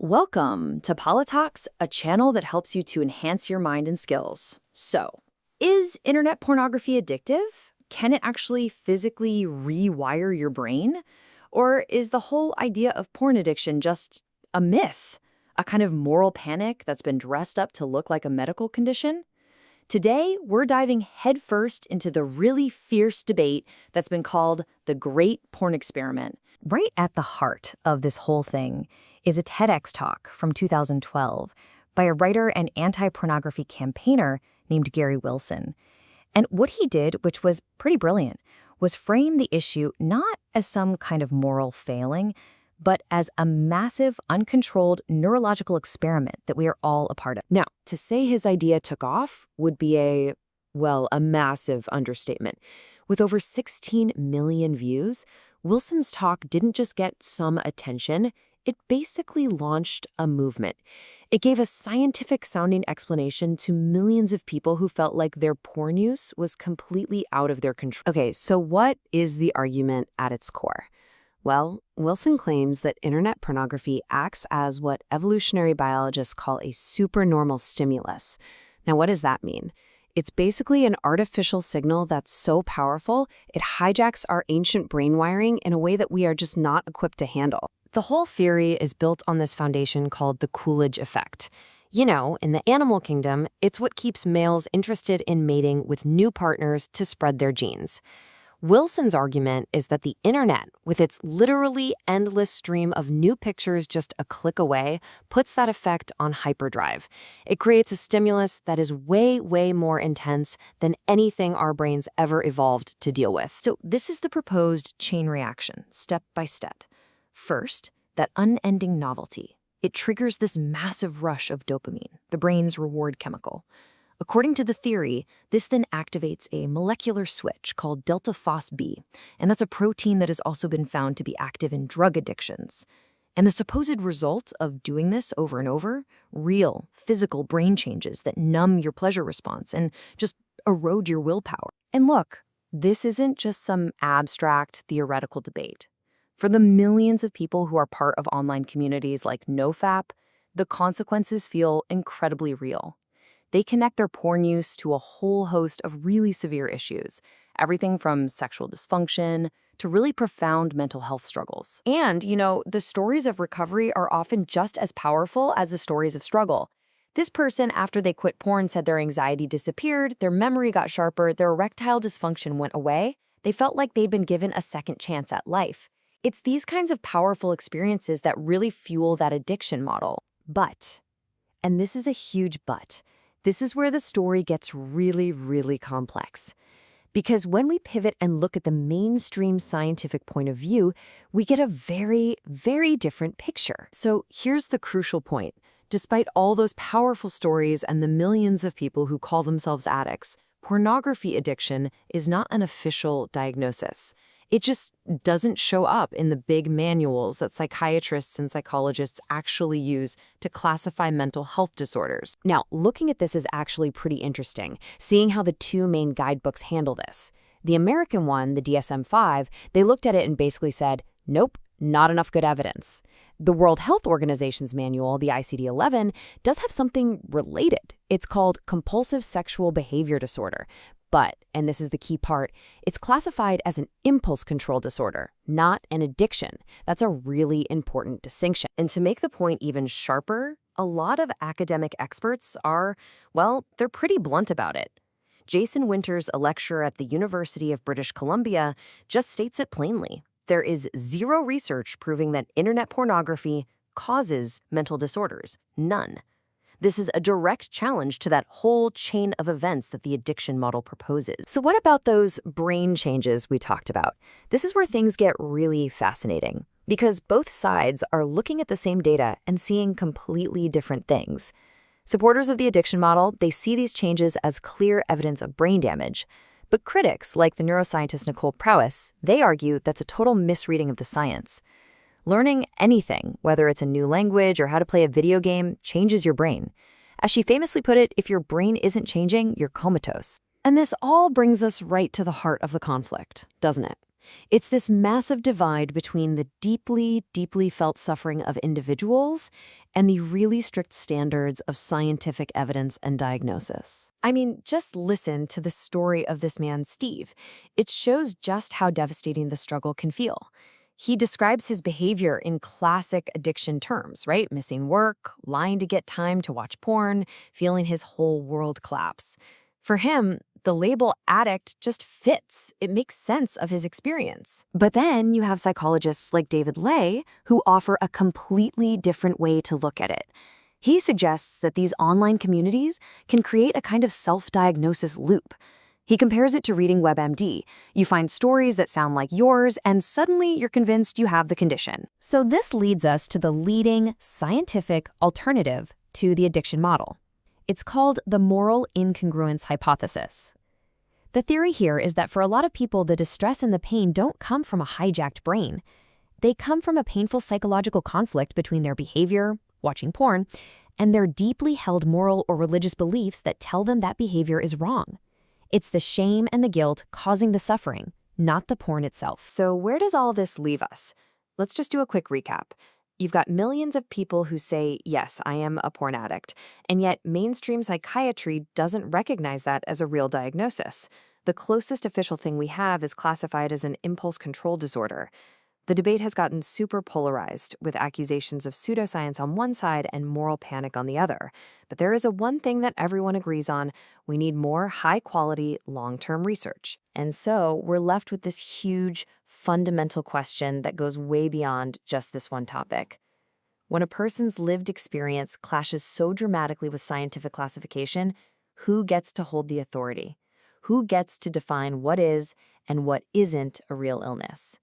Welcome to Politics, a channel that helps you to enhance your mind and skills. So, is internet pornography addictive? Can it actually physically rewire your brain? Or is the whole idea of porn addiction just a myth? A kind of moral panic that's been dressed up to look like a medical condition? Today, we're diving headfirst into the really fierce debate that's been called the Great Porn Experiment. Right at the heart of this whole thing is a TEDx talk from 2012 by a writer and anti-pornography campaigner named Gary Wilson. And what he did, which was pretty brilliant, was frame the issue not as some kind of moral failing, but as a massive, uncontrolled neurological experiment that we are all a part of. Now, to say his idea took off would be a massive understatement. With over 16 million views, Wilson's talk didn't just get some attention, it basically launched a movement. It gave a scientific-sounding explanation to millions of people who felt like their porn use was completely out of their control. Okay, so what is the argument at its core? Well, Wilson claims that internet pornography acts as what evolutionary biologists call a supernormal stimulus. Now, what does that mean? It's basically an artificial signal that's so powerful, it hijacks our ancient brain wiring in a way that we are just not equipped to handle. The whole theory is built on this foundation called the Coolidge Effect. You know, in the animal kingdom, it's what keeps males interested in mating with new partners to spread their genes. Wilson's argument is that the internet, with its literally endless stream of new pictures just a click away, puts that effect on hyperdrive. It creates a stimulus that is way, way more intense than anything our brains ever evolved to deal with. So this is the proposed chain reaction, step by step. First, that unending novelty. It triggers this massive rush of dopamine, the brain's reward chemical. According to the theory, this then activates a molecular switch called delta phos-B, and that's a protein that has also been found to be active in drug addictions. And the supposed result of doing this over and over? Real, physical brain changes that numb your pleasure response and just erode your willpower. And look, this isn't just some abstract, theoretical debate. For the millions of people who are part of online communities like NoFap, the consequences feel incredibly real. They connect their porn use to a whole host of really severe issues, everything from sexual dysfunction to really profound mental health struggles. And, you know, the stories of recovery are often just as powerful as the stories of struggle. This person, after they quit porn, said their anxiety disappeared, their memory got sharper, their erectile dysfunction went away. They felt like they'd been given a second chance at life. It's these kinds of powerful experiences that really fuel that addiction model. But, and this is a huge but, this is where the story gets really, really complex. Because when we pivot and look at the mainstream scientific point of view, we get a very, very different picture. So here's the crucial point. Despite all those powerful stories and the millions of people who call themselves addicts, pornography addiction is not an official diagnosis. It just doesn't show up in the big manuals that psychiatrists and psychologists actually use to classify mental health disorders. Now, looking at this is actually pretty interesting, seeing how the two main guidebooks handle this. The American one, the DSM-5, they looked at it and basically said, nope, not enough good evidence. The World Health Organization's manual, the ICD-11, does have something related. It's called compulsive sexual behavior disorder. But, and this is the key part, it's classified as an impulse control disorder, not an addiction. That's a really important distinction. And to make the point even sharper, a lot of academic experts are, well, they're pretty blunt about it. Jason Winters, a lecturer at the University of British Columbia, just states it plainly. There is zero research proving that internet pornography causes mental disorders. None. This is a direct challenge to that whole chain of events that the addiction model proposes. So what about those brain changes we talked about? This is where things get really fascinating, because both sides are looking at the same data and seeing completely different things. Supporters of the addiction model, they see these changes as clear evidence of brain damage. But critics, like the neuroscientist Nicole Prowess, they argue that's a total misreading of the science. Learning anything, whether it's a new language or how to play a video game, changes your brain. As she famously put it, if your brain isn't changing, you're comatose. And this all brings us right to the heart of the conflict, doesn't it? It's this massive divide between the deeply, deeply felt suffering of individuals and the really strict standards of scientific evidence and diagnosis. I mean, just listen to the story of this man, Steve. It shows just how devastating the struggle can feel. He describes his behavior in classic addiction terms, right? Missing work, lying to get time to watch porn, feeling his whole world collapse. For him, the label addict just fits. It makes sense of his experience. But then you have psychologists like David Ley who offer a completely different way to look at it. He suggests that these online communities can create a kind of self-diagnosis loop. He compares it to reading WebMD. You find stories that sound like yours, and suddenly you're convinced you have the condition. So this leads us to the leading scientific alternative to the addiction model. It's called the moral incongruence hypothesis. The theory here is that for a lot of people, the distress and the pain don't come from a hijacked brain. They come from a painful psychological conflict between their behavior, watching porn, and their deeply held moral or religious beliefs that tell them that behavior is wrong. It's the shame and the guilt causing the suffering, not the porn itself. So where does all this leave us? Let's just do a quick recap. You've got millions of people who say, yes, I am a porn addict, and yet mainstream psychiatry doesn't recognize that as a real diagnosis. The closest official thing we have is classified as an impulse control disorder. The debate has gotten super polarized, with accusations of pseudoscience on one side and moral panic on the other. But there is one thing that everyone agrees on: we need more high-quality, long-term research. And so we're left with this huge, fundamental question that goes way beyond just this one topic. When a person's lived experience clashes so dramatically with scientific classification, who gets to hold the authority? Who gets to define what is and what isn't a real illness?